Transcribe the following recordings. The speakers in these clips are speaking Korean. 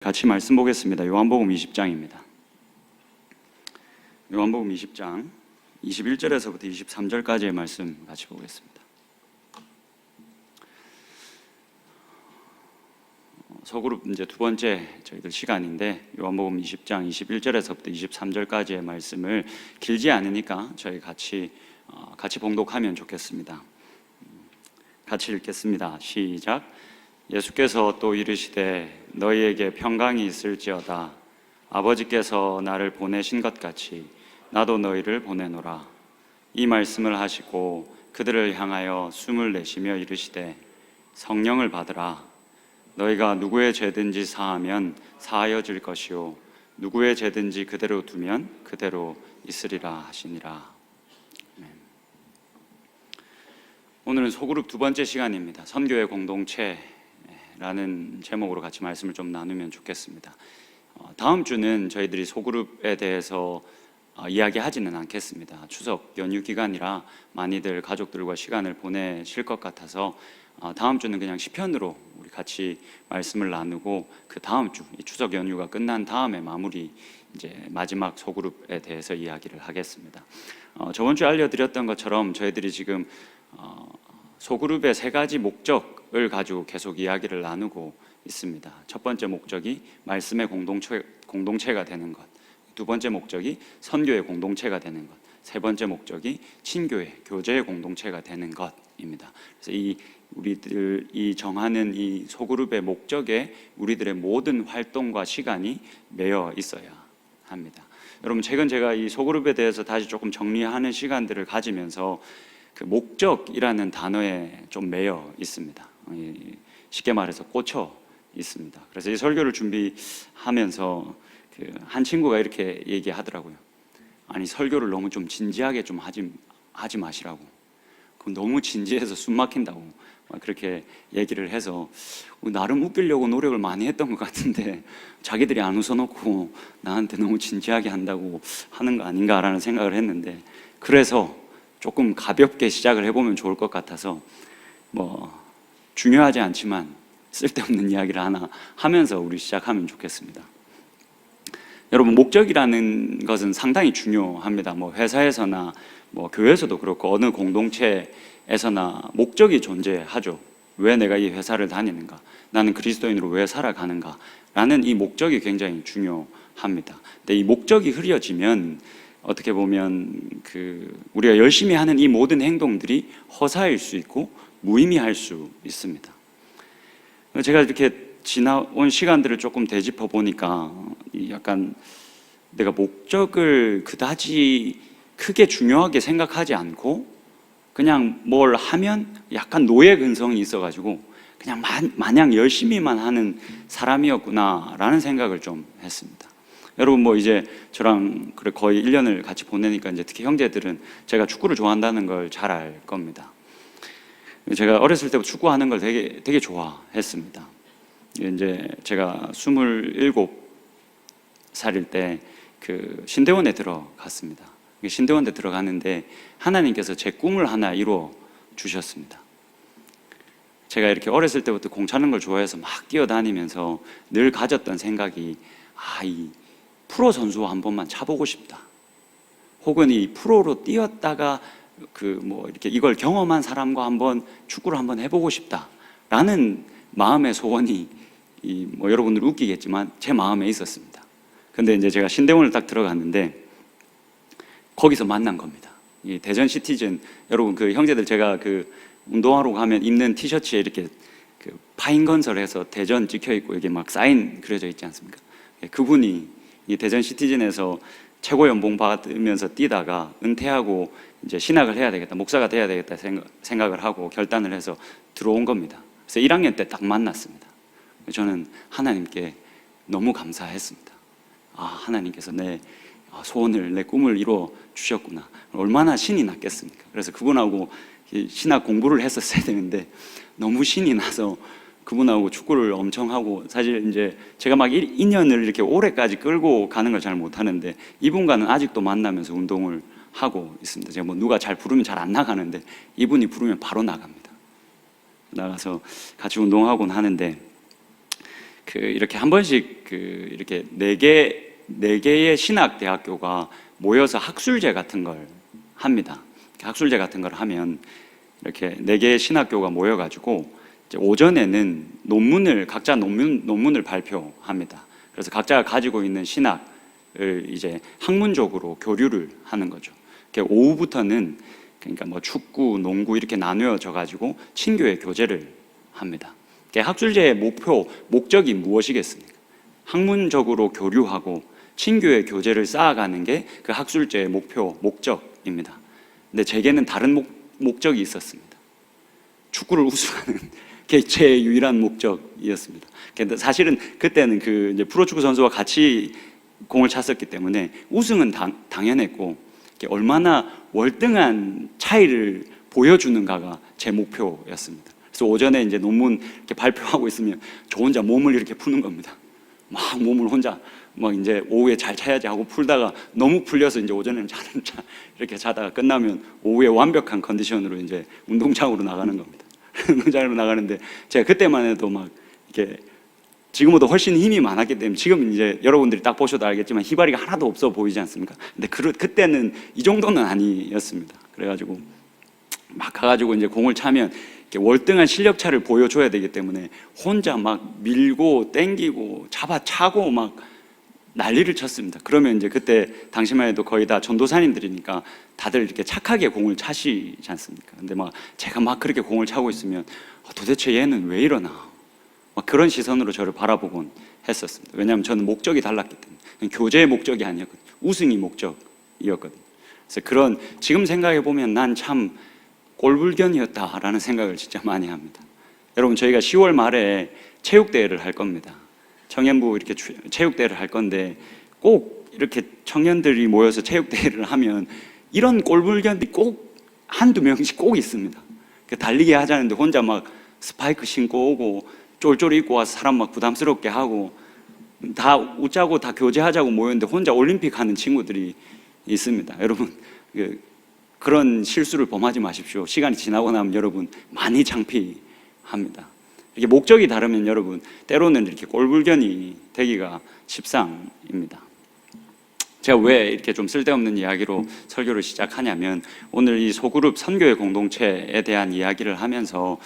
같이 말씀 보겠습니다. 요한복음 20장입니다. 요한복음 20장 21절에서부터 23절까지의 말씀 같이 보겠습니다. 소그룹 이제 두 번째 저희들 시간인데 요한복음 20장 21절에서부터 23절까지의 말씀을 길지 않으니까 저희 같이 봉독하면 좋겠습니다. 같이 읽겠습니다. 시작. 예수께서 또 이르시되 너희에게 평강이 있을지어다. 아버지께서 나를 보내신 것 같이 나도 너희를 보내노라. 이 말씀을 하시고 그들을 향하여 숨을 내쉬며 이르시되 성령을 받으라. 너희가 누구의 죄든지 사하면 사하여질 것이요 누구의 죄든지 그대로 두면 그대로 있으리라 하시니라. 오늘은 소그룹 두 번째 시간입니다. 선교의 공동체라는 제목으로 같이 말씀을 좀 나누면 좋겠습니다. 다음 주는 저희들이 소그룹에 대해서 이야기하지는 않겠습니다. 추석 연휴 기간이라 많이들 가족들과 시간을 보내실 것 같아서 다음 주는 그냥 시편으로 우리 같이 말씀을 나누고 그 다음 주 이 추석 연휴가 끝난 다음에 마무리 이제 마지막 소그룹에 대해서 이야기를 하겠습니다. 저번 주에 알려드렸던 것처럼 저희들이 지금 소그룹의 세 가지 목적을 가지고 계속 이야기를 나누고 있습니다. 첫 번째 목적이 말씀의 공동체가 되는 것, 두 번째 목적이 선교의 공동체가 되는 것, 세 번째 목적이 친교회, 교제의 공동체가 되는 것입니다. 그래서 우리들이 정하는 이 소그룹의 목적에 우리들의 모든 활동과 시간이 매여 있어야 합니다. 여러분, 최근 제가 이 소그룹에 대해서 다시 조금 정리하는 시간들을 가지면서 그 목적이라는 단어에 좀 매여 있습니다. 쉽게 말해서 꽂혀 있습니다. 그래서 이 설교를 준비하면서 한 친구가 이렇게 얘기하더라고요. 아니, 설교를 너무 좀 진지하게 좀 하지 마시라고. 그럼 너무 진지해서 숨 막힌다고 그렇게 얘기를 해서 나름 웃기려고 노력을 많이 했던 것 같은데 자기들이 안 웃어놓고 나한테 너무 진지하게 한다고 하는 거 아닌가라는 생각을 했는데, 그래서 조금 가볍게 시작을 해보면 좋을 것 같아서 중요하지 않지만 쓸데없는 이야기를 하나 하면서 우리 시작하면 좋겠습니다. 여러분, 목적이라는 것은 상당히 중요합니다. 회사에서나 교회에서도 그렇고 어느 공동체에서나 목적이 존재하죠. 왜 내가 이 회사를 다니는가? 나는 그리스도인으로 왜 살아가는가? 라는 이 목적이 굉장히 중요합니다. 근데 이 목적이 흐려지면 어떻게 보면 우리가 열심히 하는 이 모든 행동들이 허사일 수 있고 무의미할 수 있습니다. 제가 이렇게 지나온 시간들을 조금 되짚어 보니까 약간 내가 목적을 그다지 크게 중요하게 생각하지 않고 그냥 뭘 하면 약간 노예 근성이 있어가지고 그냥 마냥 열심히만 하는 사람이었구나라는 생각을 좀 했습니다. 여러분, 이제 저랑 거의 1년을 같이 보내니까 이제 특히 형제들은 제가 축구를 좋아한다는 걸 잘 알 겁니다. 제가 어렸을 때부터 축구하는 걸 되게 좋아했습니다. 이제 제가 27살일 때 신대원에 들어갔습니다. 신대원에 들어가는데 하나님께서 제 꿈을 하나 이루어 주셨습니다. 제가 이렇게 어렸을 때부터 공 차는 걸 좋아해서 막 뛰어다니면서 늘 가졌던 생각이 이 프로 선수 한 번만 차보고 싶다. 혹은 이 프로로 뛰었다가 이렇게 이걸 경험한 사람과 한번 축구를 한번 해보고 싶다라는 마음의 소원이 여러분들 웃기겠지만 제 마음에 있었습니다. 근데 이제 제가 신대원을 딱 들어갔는데 거기서 만난 겁니다. 이 대전 시티즌, 여러분 형제들 제가 운동하러 가면 입는 티셔츠에 이렇게 파인건설에서 대전 찍혀 있고 여기 막 사인 그려져 있지 않습니까? 그분이 이 대전 시티즌에서 최고 연봉 받으면서 뛰다가 은퇴하고 이제 신학을 해야 되겠다, 목사가 돼야 되겠다 생각을 하고 결단을 해서 들어온 겁니다. 그래서 1학년 때 딱 만났습니다. 저는 하나님께 너무 감사했습니다. 하나님께서 내 소원을, 내 꿈을 이루어 주셨구나. 얼마나 신이 났겠습니까? 그래서 그분하고 신학 공부를 했었어야 되는데 너무 신이 나서 그분하고 축구를 엄청 하고, 사실 이제 제가 막 2년을 이렇게 오래까지 끌고 가는 걸 잘 못하는데 이분과는 아직도 만나면서 운동을 하고 있습니다. 제가 누가 잘 부르면 잘 안 나가는데 이분이 부르면 바로 나갑니다. 나가서 같이 운동하곤 하는데 이렇게 한 번씩 이렇게 네 개의 신학 대학교가 모여서 학술제 같은 걸 합니다. 학술제 같은 걸 하면 이렇게 네 개의 신학교가 모여가지고 이제 오전에는 각자 논문을 발표합니다. 그래서 각자가 가지고 있는 신학을 이제 학문적으로 교류를 하는 거죠. 오후부터는 그러니까 뭐 축구, 농구 이렇게 나누어져 가지고 친교의 교제를 합니다. 학술제의 목적이 무엇이겠습니까? 학문적으로 교류하고 친교의 교제를 쌓아가는 게 그 학술제의 목적입니다. 근데 제게는 다른 목적이 있었습니다. 축구를 우승하는 게 제 유일한 목적이었습니다. 근데 사실은 그때는 이제 프로축구 선수와 같이 공을 찼었기 때문에 우승은 당연했고 얼마나 월등한 차이를 보여주는가가 제 목표였습니다. 그래서 오전에 이제 논문 이렇게 발표하고 있으면 저 혼자 몸을 이렇게 푸는 겁니다. 막 몸을 혼자 막 이제 오후에 잘 차야지 하고 풀다가 너무 풀려서 이제 오전에는 이렇게 자다가 끝나면 오후에 완벽한 컨디션으로 이제 운동장으로 나가는 겁니다. 운동장으로 나가는데 제가 그때만 해도 막 이렇게 지금보다 훨씬 힘이 많았기 때문에 지금 이제 여러분들이 딱 보셔도 알겠지만 희바리가 하나도 없어 보이지 않습니까? 근데 그때는 이 정도는 아니었습니다. 그래가지고 막 가가지고 이제 공을 차면 월등한 실력차를 보여줘야 되기 때문에 혼자 막 밀고 땡기고 잡아차고 막 난리를 쳤습니다. 그러면 이제 그때 당시만 해도 거의 다 전도사님들이니까 다들 이렇게 착하게 공을 차시지 않습니까? 근데 막 제가 막 그렇게 공을 차고 있으면 도대체 얘는 왜 이러나? 막 그런 시선으로 저를 바라보곤 했었습니다. 왜냐하면 저는 목적이 달랐기 때문에 교제의 목적이 아니었거든요. 우승이 목적이었거든요. 그래서 지금 생각해 보면 난 참 꼴불견이었다라는 생각을 진짜 많이 합니다. 여러분 저희가 10월 말에 체육대회를 할 겁니다. 청년부 이렇게 체육대회를 할 건데 꼭 이렇게 청년들이 모여서 체육대회를 하면 이런 꼴불견이 꼭 한두 명씩 꼭 있습니다. 달리기 하자는데 혼자 막 스파이크 신고 오고 쫄쫄 입고 와서 사람 막 부담스럽게 하고 다 웃자고 다 교제하자고 모였는데 혼자 올림픽 하는 친구들이 있습니다. 여러분 그런 실수를 범하지 마십시오. 시간이 지나고 나면 여러분 많이 창피합니다. 이게 목적이 다르면 여러분 때로는 이렇게 꼴불견이 되기가 십상입니다. 제가 왜 이렇게 좀 쓸데없는 이야기로 설교를 시작하냐면 오늘 이 소그룹 선교의 공동체에 대한 이야기를 하면서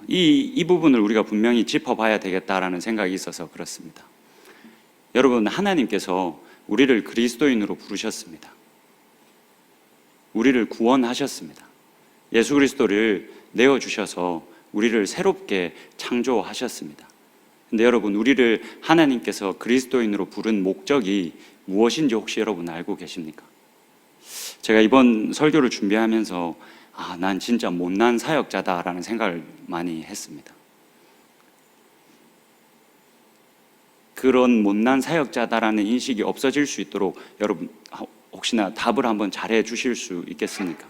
이 부분을 우리가 분명히 짚어봐야 되겠다라는 생각이 있어서 그렇습니다. 여러분 하나님께서 우리를 그리스도인으로 부르셨습니다. 우리를 구원하셨습니다. 예수 그리스도를 내어주셔서 우리를 새롭게 창조하셨습니다. 근데 여러분 우리를 하나님께서 그리스도인으로 부른 목적이 무엇인지 혹시 여러분 알고 계십니까? 제가 이번 설교를 준비하면서 난 진짜 못난 사역자다라는 생각을 많이 했습니다. 그런 못난 사역자다라는 인식이 없어질 수 있도록 여러분 혹시나 답을 한번 잘해 주실 수 있겠습니까?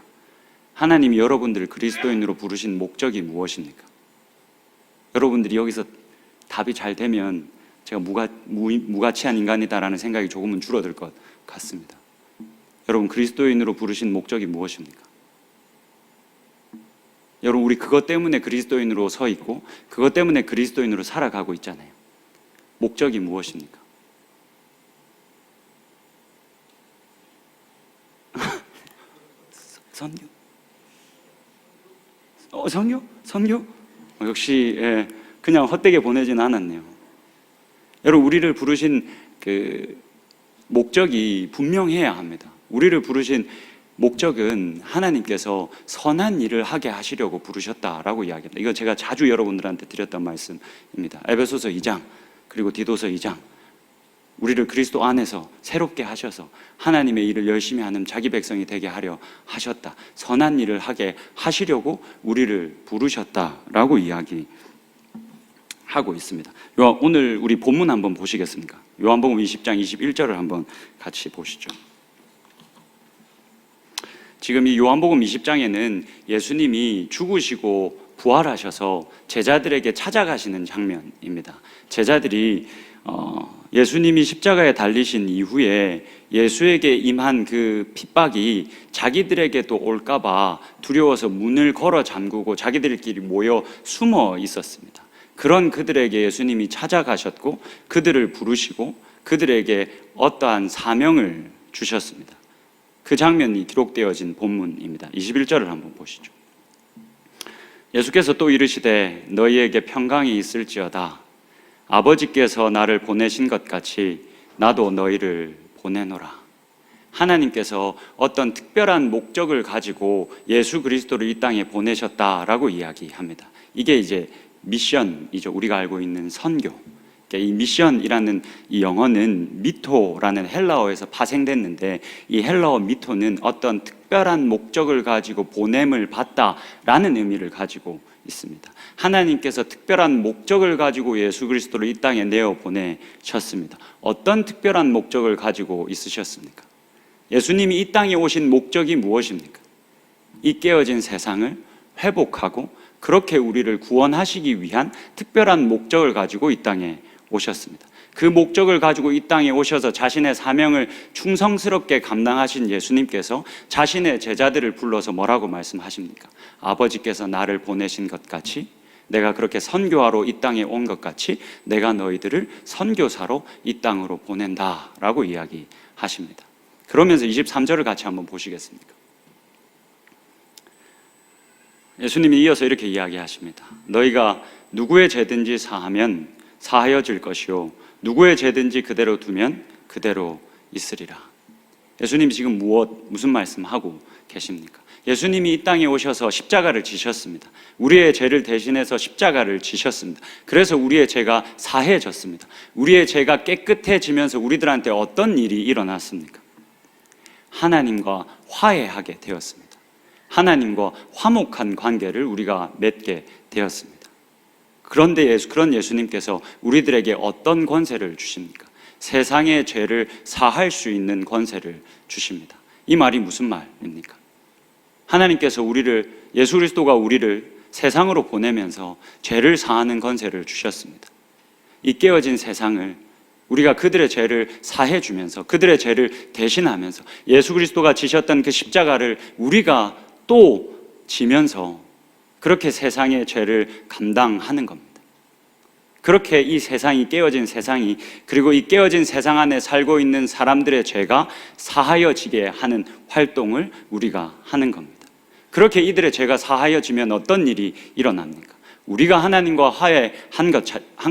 하나님이 여러분들을 그리스도인으로 부르신 목적이 무엇입니까? 여러분들이 여기서 답이 잘 되면 제가 무가치한 인간이다라는 생각이 조금은 줄어들 것 같습니다. 여러분 그리스도인으로 부르신 목적이 무엇입니까? 여러분 우리 그것 때문에 그리스도인으로 서 있고 그것 때문에 그리스도인으로 살아가고 있잖아요. 목적이 무엇입니까? 선교? 역시 그냥 헛되게 보내진 않았네요. 여러분 우리를 부르신 그 목적이 분명해야 합니다. 우리를 부르신 목적은 하나님께서 선한 일을 하게 하시려고 부르셨다라고 이야기합니다. 이거 제가 자주 여러분들한테 드렸던 말씀입니다. 에베소서 2장 그리고 디도서 2장 우리를 그리스도 안에서 새롭게 하셔서 하나님의 일을 열심히 하는 자기 백성이 되게 하려 하셨다. 선한 일을 하게 하시려고 우리를 부르셨다라고 이야기하고 있습니다. 오늘 우리 본문 한번 보시겠습니까? 요한복음 20장 21절을 한번 같이 보시죠. 지금 이 요한복음 20장에는 예수님이 죽으시고 부활하셔서 제자들에게 찾아가시는 장면입니다. 제자들이 예수님이 십자가에 달리신 이후에 예수에게 임한 그 핍박이 자기들에게도 올까봐 두려워서 문을 걸어 잠그고 자기들끼리 모여 숨어 있었습니다. 그런 그들에게 예수님이 찾아가셨고 그들을 부르시고 그들에게 어떠한 사명을 주셨습니다. 그 장면이 기록되어진 본문입니다. 21절을 한번 보시죠. 예수께서 또 이르시되 너희에게 평강이 있을지어다. 아버지께서 나를 보내신 것 같이 나도 너희를 보내노라. 하나님께서 어떤 특별한 목적을 가지고 예수 그리스도를 이 땅에 보내셨다라고 이야기합니다. 이게 이제 미션이죠. 우리가 알고 있는 선교. 이 미션이라는 이 영어는 미토라는 헬라어에서 파생됐는데, 이 헬라어 미토는 어떤 특별한 목적을 가지고 보냄을 받다라는 의미를 가지고 있습니다. 하나님께서 특별한 목적을 가지고 예수 그리스도를 이 땅에 내어 보내셨습니다. 어떤 특별한 목적을 가지고 있으셨습니까? 예수님이 이 땅에 오신 목적이 무엇입니까? 이 깨어진 세상을 회복하고 그렇게 우리를 구원하시기 위한 특별한 목적을 가지고 이 땅에 오셨습니다. 그 목적을 가지고 이 땅에 오셔서 자신의 사명을 충성스럽게 감당하신 예수님께서 자신의 제자들을 불러서 뭐라고 말씀하십니까? 아버지께서 나를 보내신 것 같이, 내가 그렇게 선교하러 이 땅에 온 것 같이 내가 너희들을 선교사로 이 땅으로 보낸다라고 이야기하십니다. 그러면서 23절을 같이 한번 보시겠습니까? 예수님이 이어서 이렇게 이야기하십니다. 너희가 누구의 죄든지 사하면 사하여질 것이요 누구의 죄든지 그대로 두면 그대로 있으리라. 예수님이 지금 무슨 말씀하고 계십니까? 예수님이 이 땅에 오셔서 십자가를 지셨습니다. 우리의 죄를 대신해서 십자가를 지셨습니다. 그래서 우리의 죄가 사해졌습니다. 우리의 죄가 깨끗해지면서 우리들한테 어떤 일이 일어났습니까? 하나님과 화해하게 되었습니다. 하나님과 화목한 관계를 우리가 맺게 되었습니다. 그런데 그런 예수님께서 우리들에게 어떤 권세를 주십니까? 세상의 죄를 사할 수 있는 권세를 주십니다. 이 말이 무슨 말입니까? 하나님께서 예수 그리스도가 우리를 세상으로 보내면서 죄를 사하는 권세를 주셨습니다. 이 깨어진 세상을 우리가 그들의 죄를 사해 주면서 그들의 죄를 대신하면서 예수 그리스도가 지셨던 그 십자가를 우리가 또 지면서 그렇게 세상의 죄를 감당하는 겁니다. 그렇게 이 세상이, 깨어진 세상이, 그리고 이 깨어진 세상 안에 살고 있는 사람들의 죄가 사하여지게 하는 활동을 우리가 하는 겁니다. 그렇게 이들의 죄가 사하여지면 어떤 일이 일어납니까? 우리가 하나님과 화해한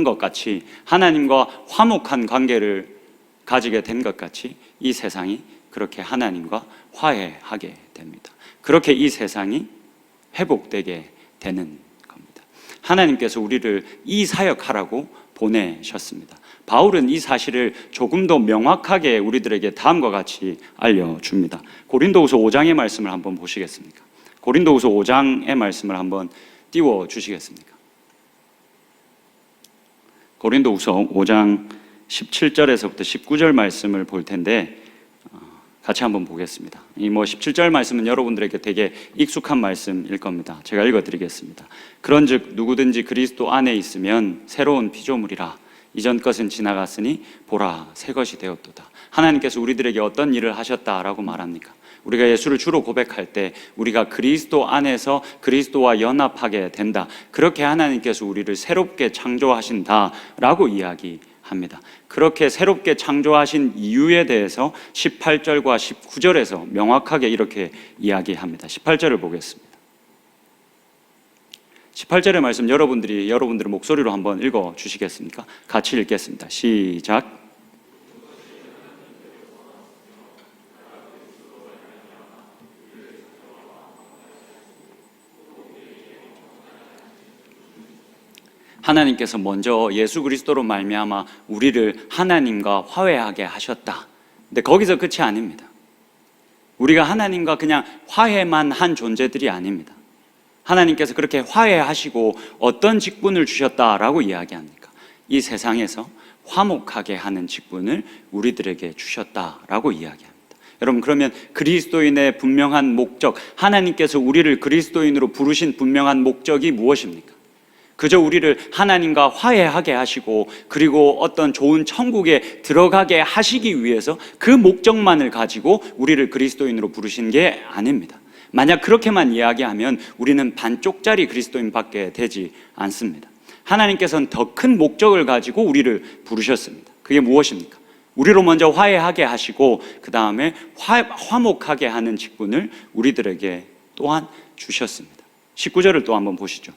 것 같이, 하나님과 화목한 관계를 가지게 된 것 같이 이 세상이 그렇게 하나님과 화해하게 됩니다. 그렇게 이 세상이 회복되게 되는 겁니다. 하나님께서 우리를 이 사역하라고 보내셨습니다. 바울은 이 사실을 조금 더 명확하게 우리들에게 다음과 같이 알려줍니다. 고린도후서 5장의 말씀을 한번 보시겠습니까? 고린도후서 5장의 말씀을 한번 띄워주시겠습니까? 고린도후서 5장 17절에서부터 19절 말씀을 볼 텐데 같이 한번 보겠습니다. 이 17절 말씀은 여러분들에게 되게 익숙한 말씀일 겁니다. 제가 읽어드리겠습니다. 그런즉 누구든지 그리스도 안에 있으면 새로운 피조물이라. 이전 것은 지나갔으니 보라 새 것이 되었도다. 하나님께서 우리들에게 어떤 일을 하셨다라고 말합니까? 우리가 예수를 주로 고백할 때 우리가 그리스도 안에서 그리스도와 연합하게 된다. 그렇게 하나님께서 우리를 새롭게 창조하신다라고 이야기합니다. 그렇게 새롭게 창조하신 이유에 대해서 18절과 19절에서 명확하게 이렇게 이야기합니다. 18절을 보겠습니다. 18절의 말씀 여러분들의 목소리로 한번 읽어주시겠습니까? 같이 읽겠습니다. 시작. 하나님께서 먼저 예수 그리스도로 말미암아 우리를 하나님과 화해하게 하셨다. 근데 거기서 끝이 아닙니다. 우리가 하나님과 그냥 화해만 한 존재들이 아닙니다. 하나님께서 그렇게 화해하시고 어떤 직분을 주셨다라고 이야기합니까? 이 세상에서 화목하게 하는 직분을 우리들에게 주셨다라고 이야기합니다. 여러분, 그러면 그리스도인의 분명한 목적, 하나님께서 우리를 그리스도인으로 부르신 분명한 목적이 무엇입니까? 그저 우리를 하나님과 화해하게 하시고 그리고 어떤 좋은 천국에 들어가게 하시기 위해서 그 목적만을 가지고 우리를 그리스도인으로 부르신 게 아닙니다. 만약 그렇게만 이야기하면 우리는 반쪽짜리 그리스도인밖에 되지 않습니다. 하나님께서는 더 큰 목적을 가지고 우리를 부르셨습니다. 그게 무엇입니까? 우리로 먼저 화해하게 하시고 그 다음에 화목하게 하는 직분을 우리들에게 또한 주셨습니다. 19절을 또 한번 보시죠.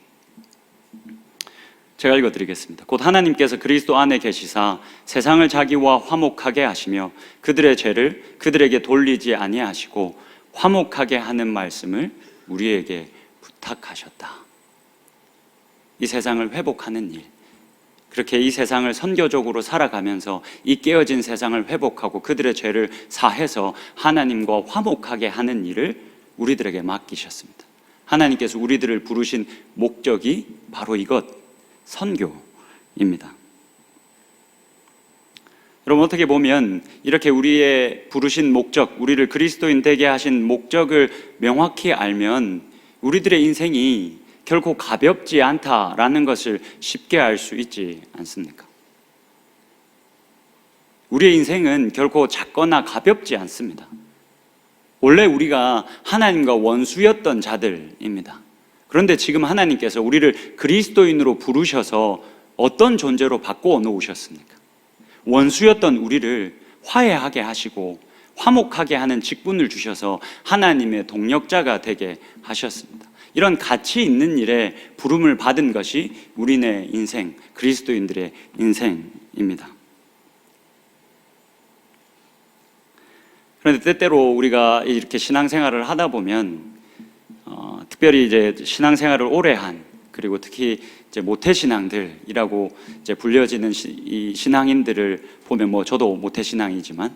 제가 읽어드리겠습니다. 곧 하나님께서 그리스도 안에 계시사 세상을 자기와 화목하게 하시며 그들의 죄를 그들에게 돌리지 아니하시고 화목하게 하는 말씀을 우리에게 부탁하셨다. 이 세상을 회복하는 일, 그렇게 이 세상을 선교적으로 살아가면서 이 깨어진 세상을 회복하고 그들의 죄를 사해서 하나님과 화목하게 하는 일을 우리들에게 맡기셨습니다. 하나님께서 우리들을 부르신 목적이 바로 이것, 선교입니다. 여러분, 어떻게 보면 이렇게 우리의 부르신 목적, 우리를 그리스도인 되게 하신 목적을 명확히 알면 우리들의 인생이 결코 가볍지 않다라는 것을 쉽게 알 수 있지 않습니까? 우리의 인생은 결코 작거나 가볍지 않습니다. 원래 우리가 하나님과 원수였던 자들입니다. 그런데 지금 하나님께서 우리를 그리스도인으로 부르셔서 어떤 존재로 바꾸어 놓으셨습니까? 원수였던 우리를 화해하게 하시고 화목하게 하는 직분을 주셔서 하나님의 동력자가 되게 하셨습니다. 이런 가치 있는 일에 부름을 받은 것이 우리네 인생, 그리스도인들의 인생입니다. 그런데 때때로 우리가 이렇게 신앙생활을 하다 보면 특별히 이제 신앙생활을 오래 한, 그리고 특히 이제 모태신앙들이라고 이제 불려지는 이 신앙인들을 보면, 뭐 저도 모태신앙이지만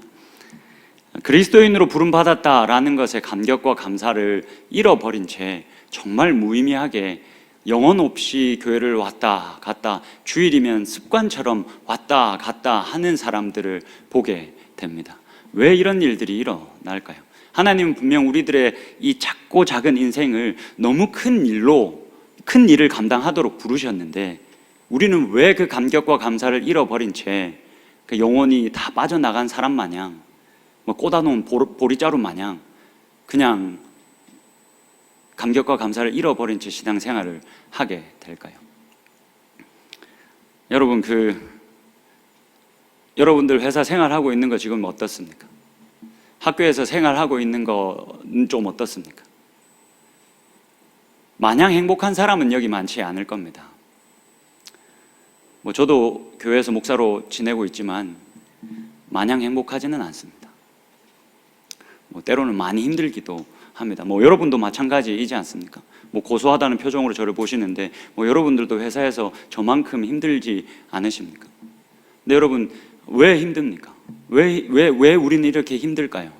그리스도인으로 부름받았다라는 것에 감격과 감사를 잃어버린 채 정말 무의미하게 영혼 없이 교회를 왔다 갔다, 주일이면 습관처럼 왔다 갔다 하는 사람들을 보게 됩니다. 왜 이런 일들이 일어날까요? 하나님은 분명 우리들의 이 작고 작은 인생을 너무 큰 일을 감당하도록 부르셨는데 우리는 왜 그 감격과 감사를 잃어버린 채 그 영혼이 다 빠져나간 사람 마냥, 뭐 꽂아놓은 보리자루 마냥 그냥 감격과 감사를 잃어버린 채 신앙생활을 하게 될까요? 여러분, 여러분들 회사 생활하고 있는 거 지금 어떻습니까? 학교에서 생활하고 있는 거는 좀 어떻습니까? 마냥 행복한 사람은 여기 많지 않을 겁니다. 뭐 저도 교회에서 목사로 지내고 있지만 마냥 행복하지는 않습니다. 뭐 때로는 많이 힘들기도 합니다. 뭐 여러분도 마찬가지이지 않습니까? 뭐 고소하다는 표정으로 저를 보시는데 뭐 여러분들도 회사에서 저만큼 힘들지 않으십니까? 근데 여러분, 왜 힘듭니까? 왜 우리는 이렇게 힘들까요?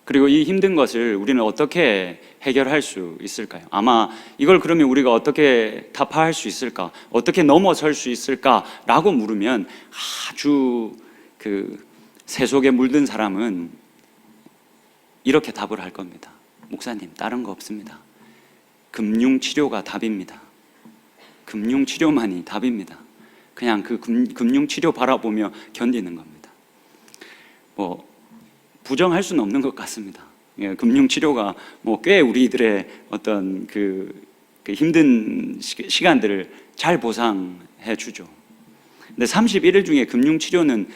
그리고 이 힘든 것을 우리는 어떻게 해결할 수 있을까요? 아마 이걸 그러면 우리가 어떻게 타파할 수 있을까? 어떻게 넘어설 수 있을까라고 물으면 아주 새 속에 물든 사람은 이렇게 답을 할 겁니다. 목사님, 다른 거 없습니다. 금융치료가 답입니다. 금융치료만이 답입니다. 그냥 그 금융치료 바라보며 견디는 겁니다. 뭐 부정할 수는 없는 것 같습니다. 금융치료가 뭐 꽤 우리들의 어떤 그 힘든 시간들을 잘 보상해 주죠. 근데 31일 중에 금융치료는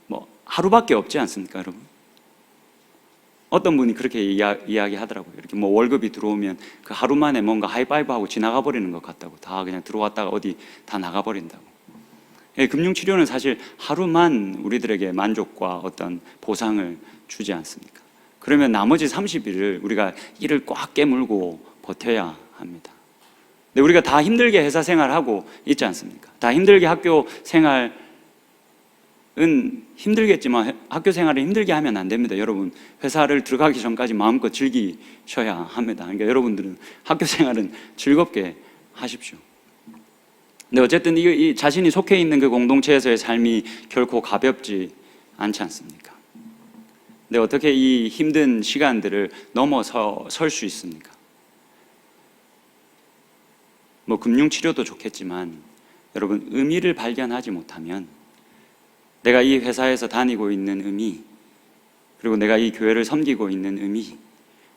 뭐 하루밖에 없지 않습니까, 여러분? 어떤 분이 그렇게 이야기하더라고요. 이렇게 뭐 월급이 들어오면 그 하루 만에 뭔가 하이파이브 하고 지나가 버리는 것 같다고. 다 그냥 들어왔다가 어디 다 나가 버린다고. 금융치료는 사실 하루만 우리들에게 만족과 어떤 보상을 주지 않습니까? 그러면 나머지 30일을 우리가 이를 꽉 깨물고 버텨야 합니다. 근데 우리가 다 힘들게 회사 생활하고 있지 않습니까? 다 힘들게 학교 생활은 힘들겠지만 학교 생활을 힘들게 하면 안 됩니다. 여러분, 회사를 들어가기 전까지 마음껏 즐기셔야 합니다. 그러니까 여러분들은 학교 생활은 즐겁게 하십시오. 근데 어쨌든 이 자신이 속해 있는 그 공동체에서의 삶이 결코 가볍지 않지 않습니까? 근데 어떻게 이 힘든 시간들을 넘어설 수 있습니까? 뭐 금융치료도 좋겠지만 여러분, 의미를 발견하지 못하면 내가 이 회사에서 다니고 있는 의미, 그리고 내가 이 교회를 섬기고 있는 의미,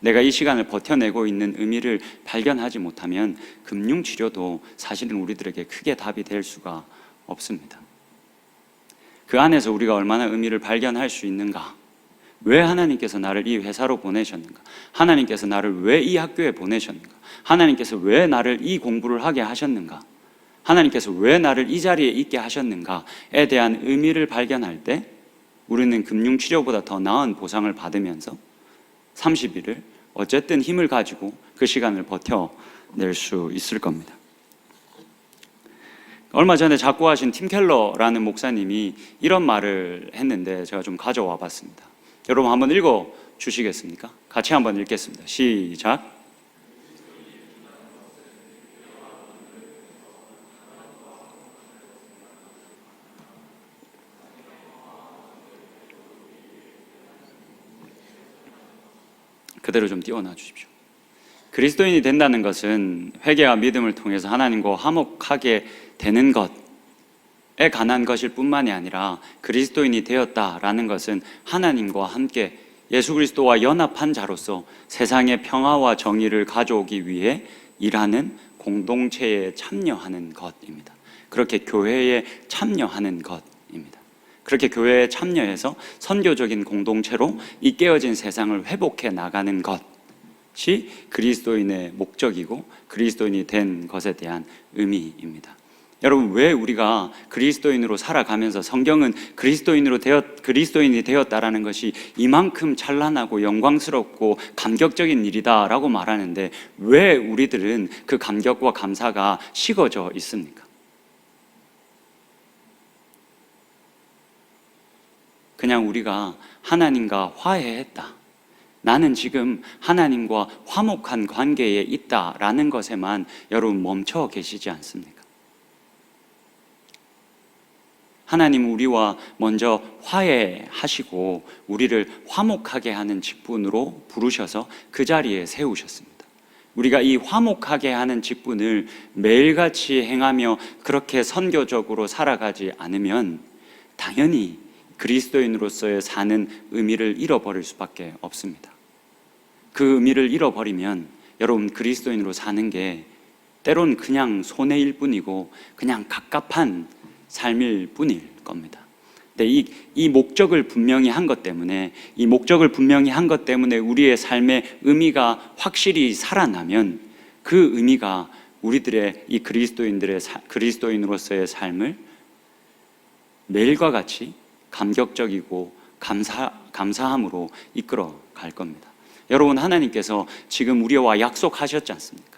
내가 이 시간을 버텨내고 있는 의미를 발견하지 못하면 금융치료도 사실은 우리들에게 크게 답이 될 수가 없습니다. 그 안에서 우리가 얼마나 의미를 발견할 수 있는가? 왜 하나님께서 나를 이 회사로 보내셨는가? 하나님께서 나를 왜 이 학교에 보내셨는가? 하나님께서 왜 나를 이 공부를 하게 하셨는가? 하나님께서 왜 나를 이 자리에 있게 하셨는가에 대한 의미를 발견할 때 우리는 금융치료보다 더 나은 보상을 받으면서 30일을 어쨌든 힘을 가지고 그 시간을 버텨낼 수 있을 겁니다. 얼마 전에 작고하신 팀 켈러라는 목사님이 이런 말을 했는데 제가 좀 가져와 봤습니다. 여러분 한번 읽어 주시겠습니까? 같이 한번 읽겠습니다. 시작. 그대로 좀 띄워놔 주십시오. 그리스도인이 된다는 것은 회개와 믿음을 통해서 하나님과 화목하게 되는 것에 관한 것일 뿐만이 아니라 그리스도인이 되었다라는 것은 하나님과 함께 예수 그리스도와 연합한 자로서 세상의 평화와 정의를 가져오기 위해 일하는 공동체에 참여하는 것입니다. 그렇게 교회에 참여하는 것입니다. 그렇게 교회에 참여해서 선교적인 공동체로 이 깨어진 세상을 회복해 나가는 것이 그리스도인의 목적이고 그리스도인이 된 것에 대한 의미입니다. 여러분, 왜 우리가 그리스도인으로 살아가면서 성경은 그리스도인이 되었다라는 것이 이만큼 찬란하고 영광스럽고 감격적인 일이다라고 말하는데 왜 우리들은 그 감격과 감사가 식어져 있습니까? 그냥 우리가 하나님과 화해했다, 나는 지금 하나님과 화목한 관계에 있다라는 것에만 여러분 멈춰 계시지 않습니까? 하나님 우리와 먼저 화해하시고 우리를 화목하게 하는 직분으로 부르셔서 그 자리에 세우셨습니다. 우리가 이 화목하게 하는 직분을 매일같이 행하며 그렇게 선교적으로 살아가지 않으면 당연히 그리스도인으로서의 사는 의미를 잃어버릴 수밖에 없습니다. 그 의미를 잃어버리면 여러분 그리스도인으로 사는 게 때론 그냥 손해일 뿐이고 그냥 갑갑한 삶일 뿐일 겁니다. 근데 이 목적을 분명히 한 것 때문에 우리의 삶의 의미가 확실히 살아나면 그 의미가 우리들의 이 그리스도인으로서의 삶을 매일과 같이 감격적이고 감사함으로 이끌어 갈 겁니다. 여러분, 하나님께서 지금 우리와 약속하셨지 않습니까?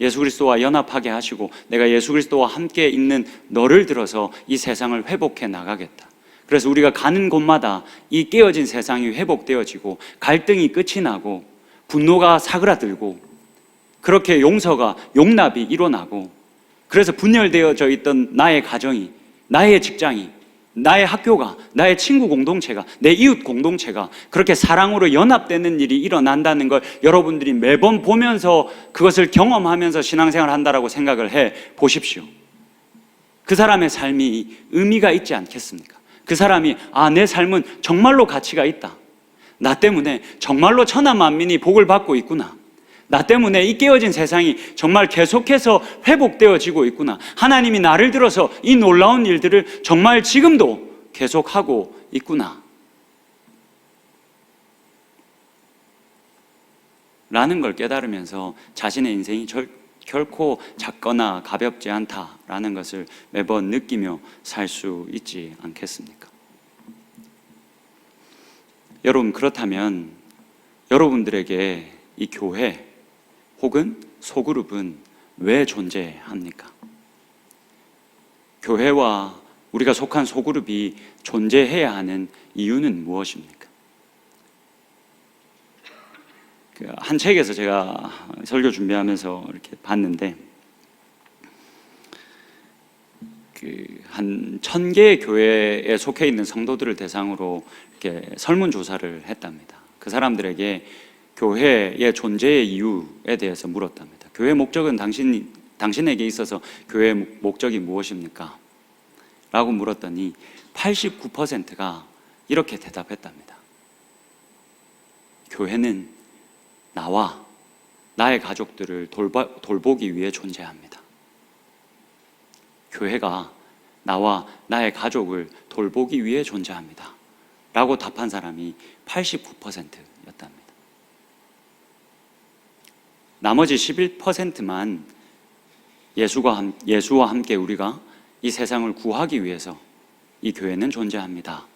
예수 그리스도와 연합하게 하시고 내가 예수 그리스도와 함께 있는 너를 들어서 이 세상을 회복해 나가겠다. 그래서 우리가 가는 곳마다 이 깨어진 세상이 회복되어지고 갈등이 끝이 나고 분노가 사그라들고 그렇게 용납이 일어나고 그래서 분열되어져 있던 나의 가정이, 나의 직장이, 나의 학교가, 나의 친구 공동체가, 내 이웃 공동체가 그렇게 사랑으로 연합되는 일이 일어난다는 걸 여러분들이 매번 보면서 그것을 경험하면서 신앙생활을 한다라고 생각을 해 보십시오. 그 사람의 삶이 의미가 있지 않겠습니까? 그 사람이 내 삶은 정말로 가치가 있다. 나 때문에 정말로 천하 만민이 복을 받고 있구나. 나 때문에 이 깨어진 세상이 정말 계속해서 회복되어지고 있구나. 하나님이 나를 들어서 이 놀라운 일들을 정말 지금도 계속하고 있구나 라는 걸 깨달으면서 자신의 인생이 결코 작거나 가볍지 않다라는 것을 매번 느끼며 살 수 있지 않겠습니까? 여러분, 그렇다면 여러분들에게 이 교회 혹은 소그룹은 왜 존재합니까? 교회와 우리가 속한 소그룹이 존재해야 하는 이유는 무엇입니까? 한 책에서 제가 설교 준비하면서 이렇게 봤는데 한 1000개의 교회에 속해 있는 성도들을 대상으로 이렇게 설문조사를 했답니다. 그 사람들에게 교회의 존재의 이유에 대해서 물었답니다. 교회의 목적은 당신에게 있어서 교회의 목적이 무엇입니까? 라고 물었더니 89%가 이렇게 대답했답니다. 교회는 나와 나의 가족들을 돌보기 위해 존재합니다. 교회가 나와 나의 가족을 돌보기 위해 존재합니다 라고 답한 사람이 89%였답니다. 나머지 11%만 예수와 함께 우리가 이 세상을 구하기 위해서 이 교회는 존재합니다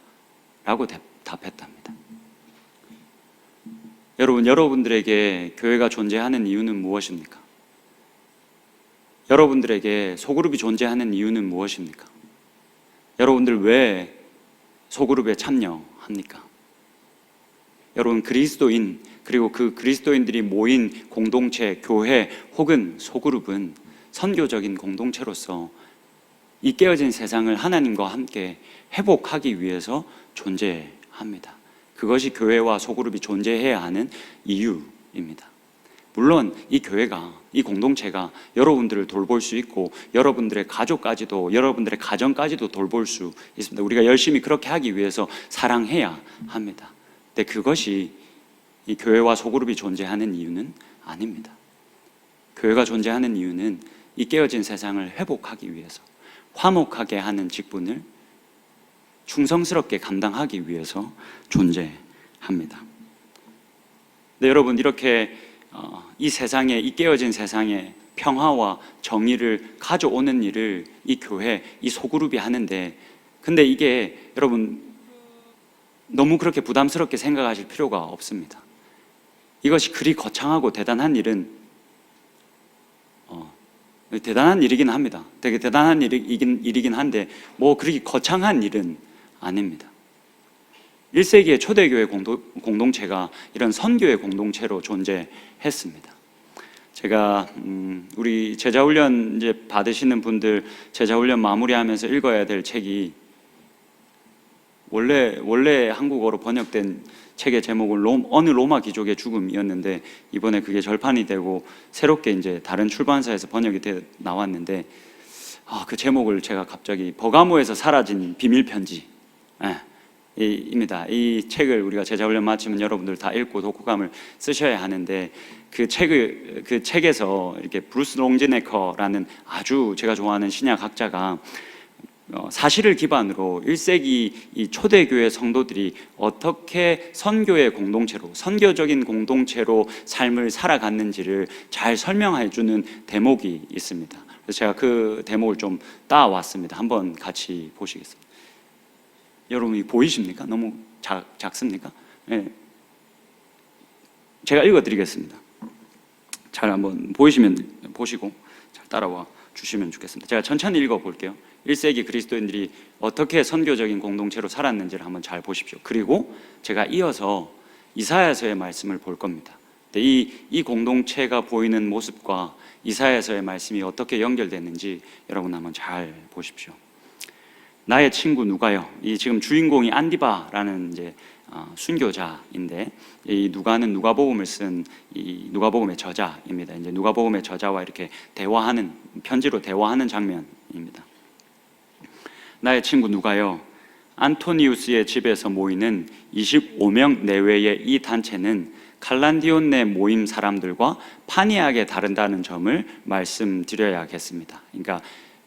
라고 답했답니다. 여러분들에게 교회가 존재하는 이유는 무엇입니까? 여러분들에게 소그룹이 존재하는 이유는 무엇입니까? 여러분들 왜 소그룹에 참여합니까? 여러분, 그리스도인 그리고 그 그리스도인들이 모인 공동체, 교회 혹은 소그룹은 선교적인 공동체로서 이 깨어진 세상을 하나님과 함께 회복하기 위해서 존재합니다. 그것이 교회와 소그룹이 존재해야 하는 이유입니다. 물론 이 교회가, 이 공동체가 여러분들을 돌볼 수 있고 여러분들의 가족까지도, 여러분들의 가정까지도 돌볼 수 있습니다. 우리가 열심히 그렇게 하기 위해서 사랑해야 합니다. 근데 그것이 이 교회와 소그룹이 존재하는 이유는 아닙니다. 교회가 존재하는 이유는 이 깨어진 세상을 회복하기 위해서, 화목하게 하는 직분을 충성스럽게 감당하기 위해서 존재합니다. 네, 여러분, 이렇게 이 세상에, 이 깨어진 세상에 평화와 정의를 가져오는 일을 이 교회, 이 소그룹이 하는데, 근데 이게 여러분 너무 그렇게 부담스럽게 생각하실 필요가 없습니다. 이것이 그리 거창하고 대단한 일은 대단한 일이긴 합니다. 되게 대단한 일이긴 한데 뭐 그렇게 거창한 일은 아닙니다. 1세기의 초대교회 공동체가 이런 선교의 공동체로 존재했습니다. 제가 우리 제자훈련 이제 받으시는 분들 제자훈련 마무리하면서 읽어야 될 책이 원래 한국어로 번역된 책의 제목은 어느 로마 귀족의 죽음이었는데 이번에 그게 절판이 되고 새롭게 이제 다른 출판사에서 번역이 나왔는데 그 제목을 제가 갑자기 버가모에서 사라진 비밀 편지 입니다. 이 책을 우리가 제자훈련 마치면 여러분들 다 읽고 독후감을 쓰셔야 하는데 그 책에서 이렇게 브루스 롱지네커라는 아주 제가 좋아하는 신약학자가 사실을 기반으로 1세기 이 초대교회 성도들이 어떻게 선교의 공동체로, 선교적인 공동체로 삶을 살아갔는지를 잘 설명해 주는 대목이 있습니다. 그래서 제가 그 대목을 좀 따왔습니다. 한번 같이 보시겠습니다. 여러분 보이십니까? 너무 작습니까? 네. 제가 읽어드리겠습니다. 잘 한번 보시고 잘 따라와 주시면 좋겠습니다. 제가 천천히 읽어볼게요. 1세기 그리스도인들이 어떻게 선교적인 공동체로 살았는지를 한번 잘 보십시오. 그리고 제가 이어서 이사야서의 말씀을 볼 겁니다. 이 공동체가 보이는 모습과 이사야서의 말씀이 어떻게 연결되는지 여러분 한번 잘 보십시오. 나의 친구 누가요? 이 지금 주인공이 안디바라는 이제 순교자인데 이 누가는 누가복음을 쓴 이 누가복음의 저자입니다. 이제 누가복음의 저자와 이렇게 대화하는 편지로 대화하는 장면입니다. 나의 친구 누가요? 안토니우스의 집에서 모이는 25명 내외의 이 단체는 칼란디온 내 모임 사람들과 판이하게 다른다는 점을 말씀드려야겠습니다. 그러니까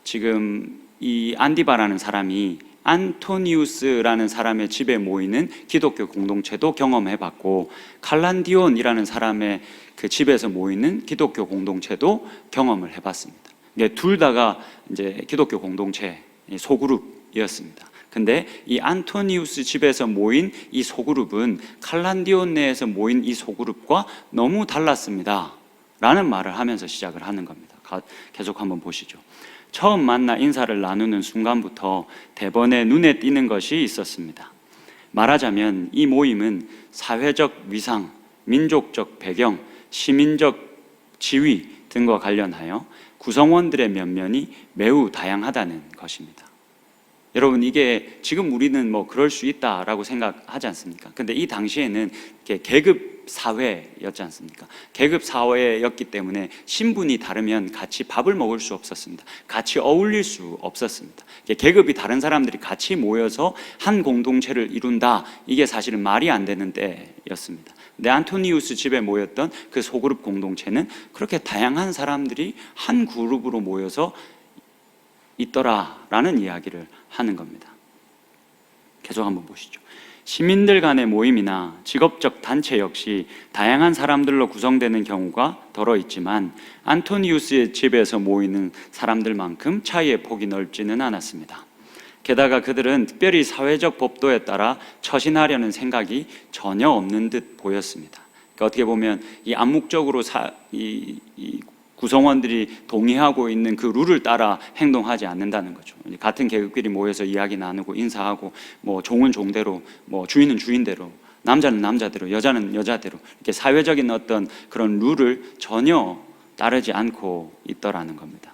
지금 이 안디바라는 사람이 안토니우스라는 사람의 집에 모이는 기독교 공동체도 경험해봤고 칼란디온이라는 사람의 그 집에서 모이는 기독교 공동체도 경험을 해봤습니다. 둘 다가 이제 기독교 공동체 소그룹이었습니다. 근데 이 안토니우스 집에서 모인 이 소그룹은 칼란디온 내에서 모인 이 소그룹과 너무 달랐습니다 라는 말을 하면서 시작을 하는 겁니다. 계속 한번 보시죠. 처음 만나 인사를 나누는 순간부터 대번에 눈에 띄는 것이 있었습니다. 말하자면 이 모임은 사회적 위상, 민족적 배경, 시민적 지위 등과 관련하여 구성원들의 면면이 매우 다양하다는 것입니다. 여러분, 이게 지금 우리는 뭐 그럴 수 있다라고 생각하지 않습니까? 근데 이 당시에는 이렇게 계급 사회였지 않습니까? 계급 사회였기 때문에 신분이 다르면 같이 밥을 먹을 수 없었습니다. 같이 어울릴 수 없었습니다. 계급이 다른 사람들이 같이 모여서 한 공동체를 이룬다, 이게 사실은 말이 안 되는 때였습니다. 근데 안토니우스 집에 모였던 그 소그룹 공동체는 그렇게 다양한 사람들이 한 그룹으로 모여서 있더라라는 이야기를 하는 겁니다. 계속 한번 보시죠. 시민들 간의 모임이나 직업적 단체 역시 다양한 사람들로 구성되는 경우가 더러 있지만 안토니우스의 집에서 모이는 사람들만큼 차이의 폭이 넓지는 않았습니다. 게다가 그들은 특별히 사회적 법도에 따라 처신하려는 생각이 전혀 없는 듯 보였습니다. 그러니까 어떻게 보면 이 암묵적으로 이 구성원들이 동의하고 있는 그 룰을 따라 행동하지 않는다는 거죠. 같은 계급끼리 모여서 이야기 나누고 인사하고, 뭐 종은 종대로, 뭐 주인은 주인대로, 남자는 남자대로, 여자는 여자대로, 이렇게 사회적인 어떤 그런 룰을 전혀 따르지 않고 있더라는 겁니다.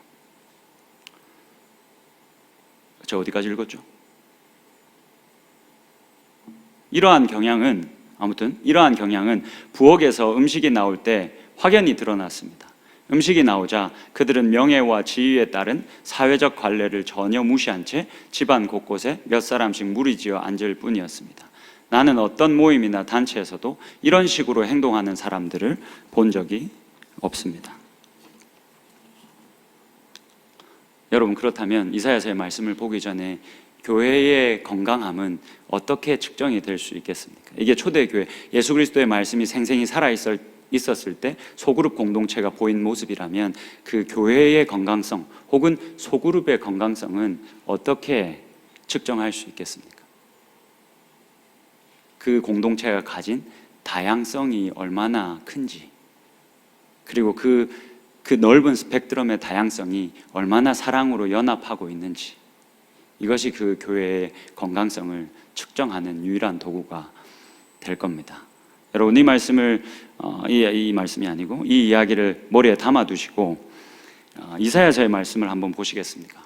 저 어디까지 읽었죠? 이러한 경향은 부엌에서 음식이 나올 때 확연히 드러났습니다. 음식이 나오자 그들은 명예와 지위에 따른 사회적 관례를 전혀 무시한 채 집안 곳곳에 몇 사람씩 무리지어 앉을 뿐이었습니다. 나는 어떤 모임이나 단체에서도 이런 식으로 행동하는 사람들을 본 적이 없습니다. 여러분, 그렇다면 이사야서의 말씀을 보기 전에 교회의 건강함은 어떻게 측정이 될 수 있겠습니까? 이게 초대교회, 예수 그리스도의 말씀이 생생히 살아있었을 때 소그룹 공동체가 보인 모습이라면 그 교회의 건강성 혹은 소그룹의 건강성은 어떻게 측정할 수 있겠습니까? 그 공동체가 가진 다양성이 얼마나 큰지, 그리고 그 넓은 스펙트럼의 다양성이 얼마나 사랑으로 연합하고 있는지, 이것이 그 교회의 건강성을 측정하는 유일한 도구가 될 겁니다. 여러분, 이 말씀을 이 말씀이 아니고 이 이야기를 머리에 담아두시고 이사야서의 말씀을 한번 보시겠습니까?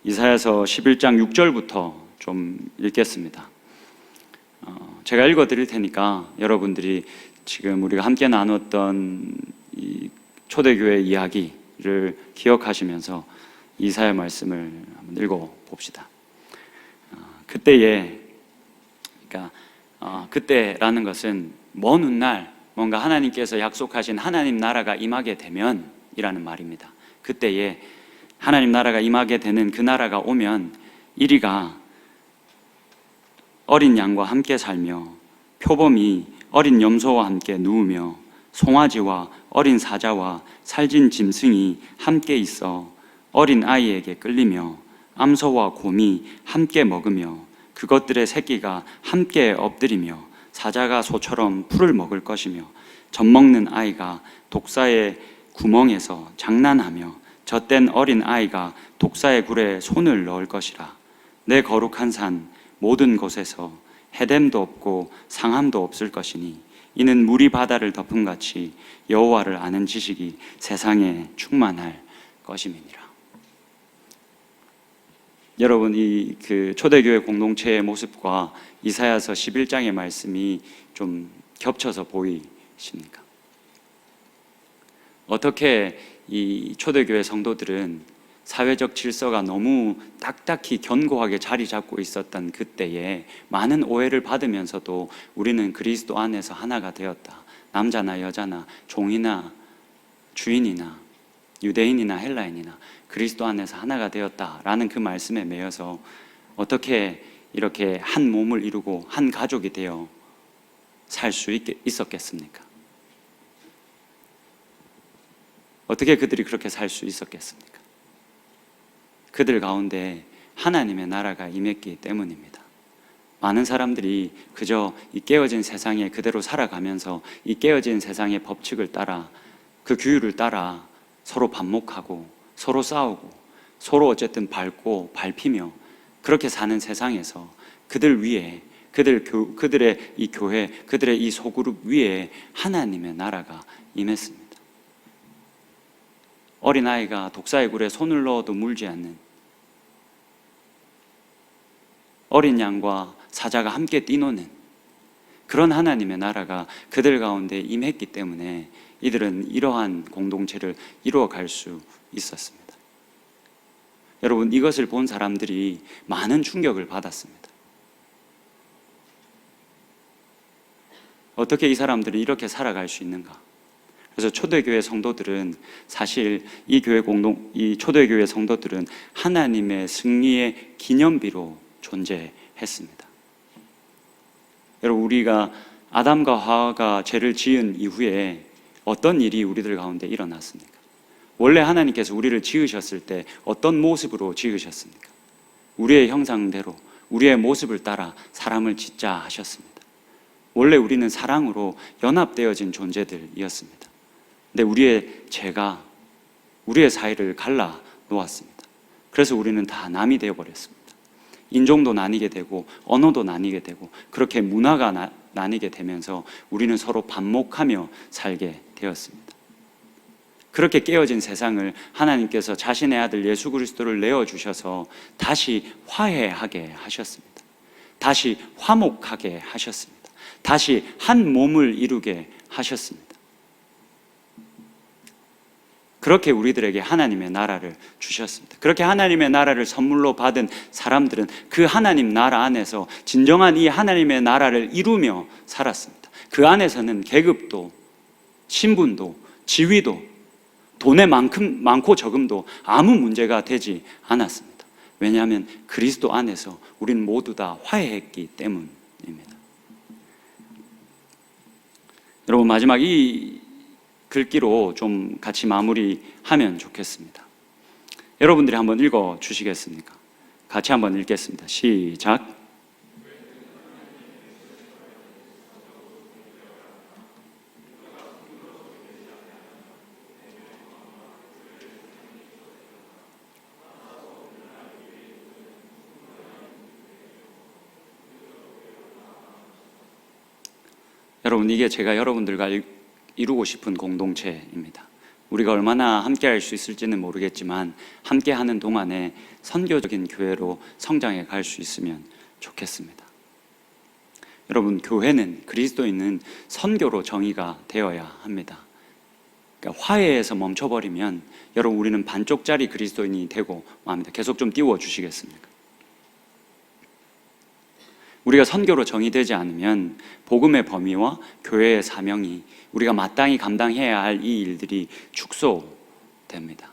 이사야서 11장 6절부터 좀 읽겠습니다. 제가 읽어드릴 테니까 여러분들이 지금 우리가 함께 나눴던 이 초대교회 이야기를 기억하시면서 이사야 말씀을 한번 읽어봅시다. 그때라는 것은 먼 훗날 뭔가 하나님께서 약속하신 하나님 나라가 임하게 되면 이라는 말입니다. 그때에 하나님 나라가 임하게 되는 그 나라가 오면 이리가 어린 양과 함께 살며 표범이 어린 염소와 함께 누우며 송아지와 어린 사자와 살진 짐승이 함께 있어 어린 아이에게 끌리며 암소와 곰이 함께 먹으며 그것들의 새끼가 함께 엎드리며 사자가 소처럼 풀을 먹을 것이며 젖먹는 아이가 독사의 구멍에서 장난하며 젖된 어린 아이가 독사의 굴에 손을 넣을 것이라. 내 거룩한 산 모든 곳에서 해됨도 없고 상함도 없을 것이니 이는 물이 바다를 덮음같이 여호와를 아는 지식이 세상에 충만할 것임이니라. 여러분, 이 초대교회 공동체의 모습과 이사야서 11장의 말씀이 좀 겹쳐서 보이십니까? 어떻게 이 초대교회 성도들은 사회적 질서가 너무 딱딱히 견고하게 자리 잡고 있었던 그때에 많은 오해를 받으면서도 우리는 그리스도 안에서 하나가 되었다. 남자나 여자나 종이나 주인이나 유대인이나 헬라인이나 그리스도 안에서 하나가 되었다라는 그 말씀에 매여서 어떻게 이렇게 한 몸을 이루고 한 가족이 되어 살 수 있었겠습니까? 어떻게 그들이 그렇게 살 수 있었겠습니까? 그들 가운데 하나님의 나라가 임했기 때문입니다. 많은 사람들이 그저 이 깨어진 세상에 그대로 살아가면서 이 깨어진 세상의 법칙을 따라, 그 규율을 따라 서로 반목하고 서로 싸우고 서로 어쨌든 밟고 밟히며 그렇게 사는 세상에서 그들 위에, 그들의 이 교회, 그들의 이 소그룹 위에 하나님의 나라가 임했습니다. 어린아이가 독사의 굴에 손을 넣어도 물지 않는, 어린 양과 사자가 함께 뛰노는 그런 하나님의 나라가 그들 가운데 임했기 때문에 이들은 이러한 공동체를 이루어갈 수 있었습니다. 여러분, 이것을 본 사람들이 많은 충격을 받았습니다. 어떻게 이 사람들이 이렇게 살아갈 수 있는가? 그래서 초대교회 성도들은 사실 이 초대교회 성도들은 하나님의 승리의 기념비로 존재했습니다. 여러분, 우리가 아담과 하와가 죄를 지은 이후에 어떤 일이 우리들 가운데 일어났습니까? 원래 하나님께서 우리를 지으셨을 때 어떤 모습으로 지으셨습니까? 우리의 형상대로 우리의 모습을 따라 사람을 짓자 하셨습니다. 원래 우리는 사랑으로 연합되어진 존재들이었습니다. 근데 우리의 죄가 우리의 사이를 갈라 놓았습니다. 그래서 우리는 다 남이 되어버렸습니다. 인종도 나뉘게 되고 언어도 나뉘게 되고 그렇게 문화가 나뉘게 되면서 우리는 서로 반목하며 살게 되었습니다. 그렇게 깨어진 세상을 하나님께서 자신의 아들 예수 그리스도를 내어주셔서 다시 화해하게 하셨습니다. 다시 화목하게 하셨습니다. 다시 한 몸을 이루게 하셨습니다. 그렇게 우리들에게 하나님의 나라를 주셨습니다. 그렇게 하나님의 나라를 선물로 받은 사람들은 그 하나님 나라 안에서 진정한 이 하나님의 나라를 이루며 살았습니다. 그 안에서는 계급도 신분도 지위도 돈의 많고 적음도 아무 문제가 되지 않았습니다. 왜냐하면 그리스도 안에서 우리는 모두 다 화해했기 때문입니다. 여러분, 마지막 이 글귀로 좀 같이 마무리하면 좋겠습니다. 여러분들이 한번 읽어 주시겠습니까? 같이 한번 읽겠습니다. 시작. 여러분, 이게 제가 여러분들과 이루고 싶은 공동체입니다. 우리가 얼마나 함께 할 수 있을지는 모르겠지만 함께 하는 동안에 선교적인 교회로 성장해 갈 수 있으면 좋겠습니다. 여러분, 교회는 그리스도인은 선교로 정의가 되어야 합니다. 그러니까 화해에서 멈춰버리면 여러분, 우리는 반쪽짜리 그리스도인이 되고 맙니다. 계속 좀 띄워주시겠습니까? 우리가 선교로 정의되지 않으면 복음의 범위와 교회의 사명이 우리가 마땅히 감당해야 할 이 일들이 축소됩니다.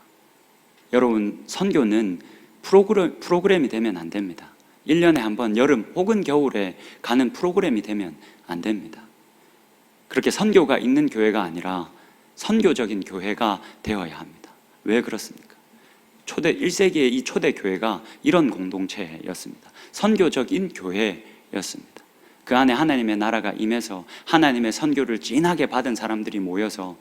여러분, 선교는 프로그램이 되면 안 됩니다. 1년에 한 번 여름 혹은 겨울에 가는 프로그램이 되면 안 됩니다. 그렇게 선교가 있는 교회가 아니라 선교적인 교회가 되어야 합니다. 왜 그렇습니까? 1세기의 이 초대 교회가 이런 공동체였습니다. 선교적인 교회였습니다. 그 안에 하나님의 나라가 임해서 하나님의 선교를 진하게 받은 사람들이 모여서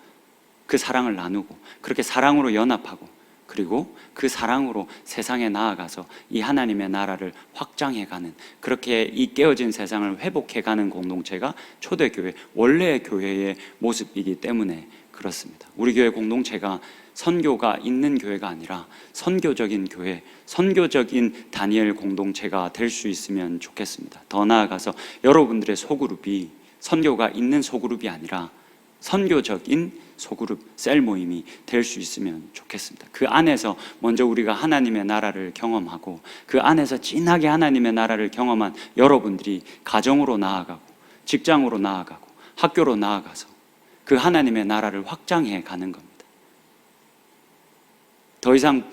그 사랑을 나누고 그렇게 사랑으로 연합하고 그리고 그 사랑으로 세상에 나아가서 이 하나님의 나라를 확장해가는, 그렇게 이 깨어진 세상을 회복해가는 공동체가 초대교회, 원래의 교회의 모습이기 때문에 그렇습니다. 우리 교회 공동체가 선교가 있는 교회가 아니라 선교적인 교회, 선교적인 다니엘 공동체가 될 수 있으면 좋겠습니다. 더 나아가서 여러분들의 소그룹이 선교가 있는 소그룹이 아니라 선교적인 소그룹, 셀 모임이 될 수 있으면 좋겠습니다. 그 안에서 먼저 우리가 하나님의 나라를 경험하고 그 안에서 진하게 하나님의 나라를 경험한 여러분들이 가정으로 나아가고 직장으로 나아가고 학교로 나아가서 그 하나님의 나라를 확장해 가는 겁니다. 더 이상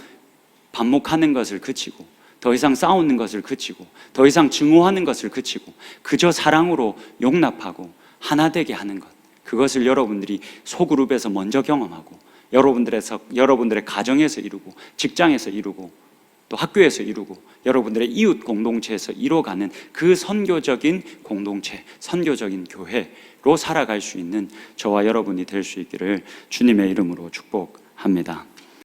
반목하는 것을 그치고 더 이상 싸우는 것을 그치고 더 이상 증오하는 것을 그치고 그저 사랑으로 용납하고 하나 되게 하는 것, 그것을 여러분들이 소그룹에서 먼저 경험하고 여러분들의 가정에서 이루고 직장에서 이루고 또 학교에서 이루고 여러분들의 이웃 공동체에서 이뤄가는 그 선교적인 공동체, 선교적인 교회로 살아갈 수 있는 저와 여러분이 될 수 있기를 주님의 이름으로 축복합니다.